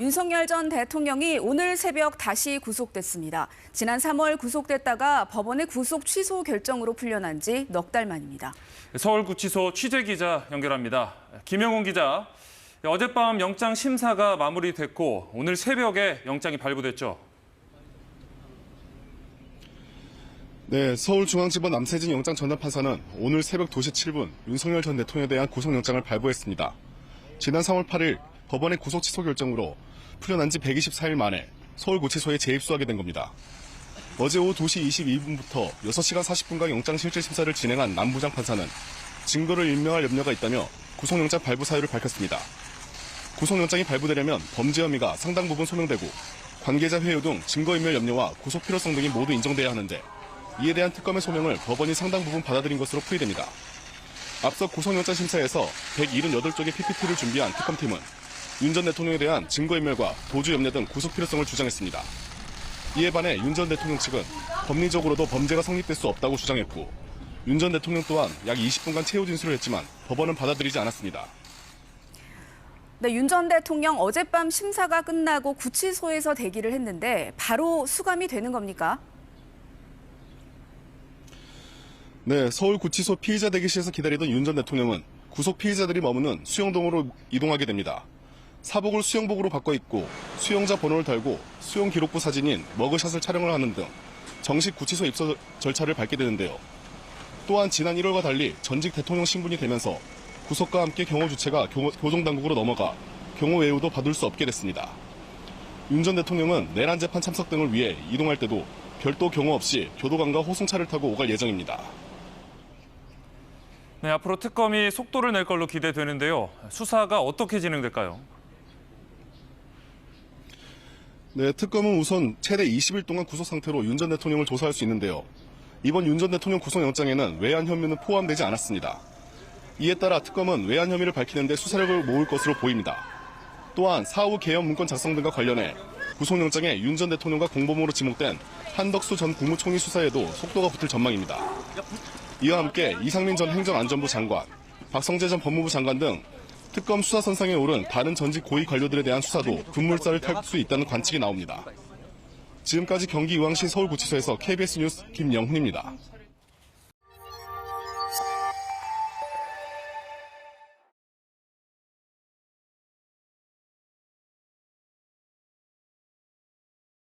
윤석열 전 대통령이 오늘 새벽 다시 구속됐습니다. 지난 3월 구속됐다가 법원의 구속 취소 결정으로 풀려난 지 넉 달 만입니다. 서울구치소 취재기자 연결합니다. 김영훈 기자, 어젯밤 영장 심사가 마무리됐고 오늘 새벽에 영장이 발부됐죠? 네, 서울중앙지법 남세진 영장전담판사는 오늘 새벽 2시 7분 윤석열 전 대통령에 대한 구속영장을 발부했습니다. 지난 3월 8일 법원의 구속 취소 결정으로 풀려난 지 124일 만에 서울구치소에 재입소하게 된 겁니다. 어제 오후 2시 22분부터 6시간 40분간 영장실질심사를 진행한 남부장 판사는 증거를 인멸할 염려가 있다며 구속영장 발부 사유를 밝혔습니다. 구속영장이 발부되려면 범죄 혐의가 상당 부분 소명되고 관계자 회유 등 증거인멸 염려와 구속 필요성 등이 모두 인정돼야 하는데 이에 대한 특검의 소명을 법원이 상당 부분 받아들인 것으로 풀이됩니다. 앞서 구속영장 심사에서 178쪽의 PPT를 준비한 특검팀은 윤 전 대통령에 대한 증거인멸과 도주 염려 등 구속 필요성을 주장했습니다. 이에 반해 윤 전 대통령 측은 법리적으로도 범죄가 성립될 수 없다고 주장했고 윤 전 대통령 또한 약 20분간 최후 진술을 했지만 법원은 받아들이지 않았습니다. 네, 윤 전 대통령 어젯밤 심사가 끝나고 구치소에서 대기를 했는데 바로 수감이 되는 겁니까? 네, 서울구치소 피의자 대기실에서 기다리던 윤 전 대통령은 구속 피의자들이 머무는 수용동으로 이동하게 됩니다. 사복을 수영복으로 바꿔 입고 수용자 번호를 달고 수용 기록부 사진인 머그샷을 촬영을 하는 등 정식 구치소 입소 절차를 밟게 되는데요. 또한 지난 1월과 달리 전직 대통령 신분이 되면서 구속과 함께 경호 주체가 교정당국으로 넘어가 경호 외우도 받을 수 없게 됐습니다. 윤 전 대통령은 내란 재판 참석 등을 위해 이동할 때도 별도 경호 없이 교도관과 호송차를 타고 오갈 예정입니다. 네, 앞으로 특검이 속도를 낼 걸로 기대되는데요. 수사가 어떻게 진행될까요? 네, 특검은 우선 최대 20일 동안 구속 상태로 윤 전 대통령을 조사할 수 있는데요. 이번 윤 전 대통령 구속영장에는 외환 혐의는 포함되지 않았습니다. 이에 따라 특검은 외환 혐의를 밝히는 데 수사력을 모을 것으로 보입니다. 또한 사후 개헌 문건 작성 등과 관련해 구속영장에 윤 전 대통령과 공범으로 지목된 한덕수 전 국무총리 수사에도 속도가 붙을 전망입니다. 이와 함께 이상민 전 행정안전부 장관, 박성재 전 법무부 장관 등 특검 수사선상에 오른 다른 전직 고위 관료들에 대한 수사도 급물살을 탈 수 있다는 관측이 나옵니다. 지금까지 경기 의왕시 서울구치소에서 KBS 뉴스 김영훈입니다.